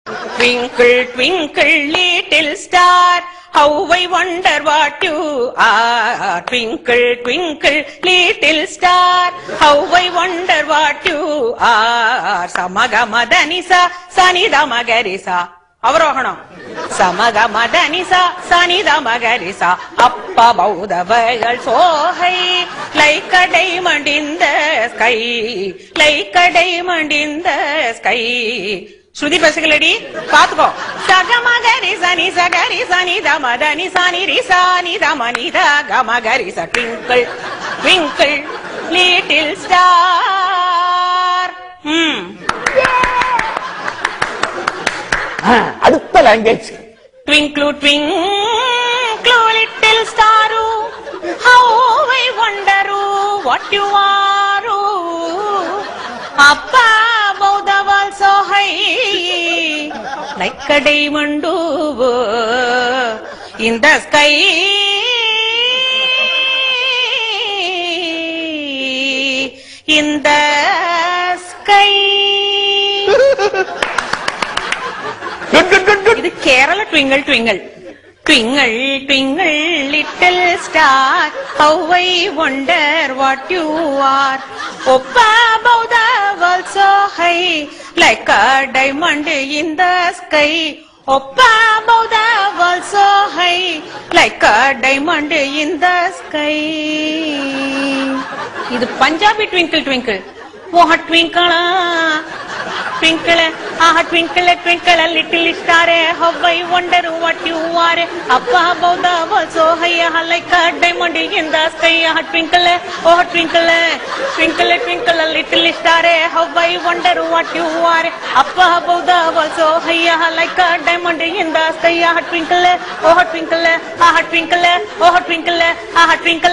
Twinkle, twinkle, little star, how I wonder what you are. Twinkle, twinkle, little star, how I wonder what you are. Samagamadhanisa, Sanidamagarisa. அவரோகணம் சமகமதனிசா சனிதமகரிசா அப்ப பௌதவர்கள் சோகை like a diamond in the sky, like a diamond in the sky. ஸ்ருதி பசங்களடி பாத்துக்கோ. சகமகரி சனி சகரி சனி தமதனி சனி Risa நிதமனி தகமகரி ச. Twinkle twinkle little star. அடுத்த language. Twinkle, twinkle, little star, how I wonder what you are. Up above the world so high, like a diamond in the sky. In the sky. இது Kerala twinkle twinkle. Twinkle, twinkle, little star, how I wonder what you are. Up above the world so high, like a diamond in the sky. Up above the world so high, like a diamond in the sky. இது Punjabi twinkle twinkle. Oh twinkle twinkle, ah twinkle, twinkle, little star, how I wonder what you are. Up above the world so high, like a diamond in the sky. Ah twinkle, oh twinkle, twinkle, twinkle, little star, how I wonder what you are. Up above the world so high, like a diamond in the sky. Ah twinkle, oh twinkle, ah twinkle, oh twinkle, ah twinkle.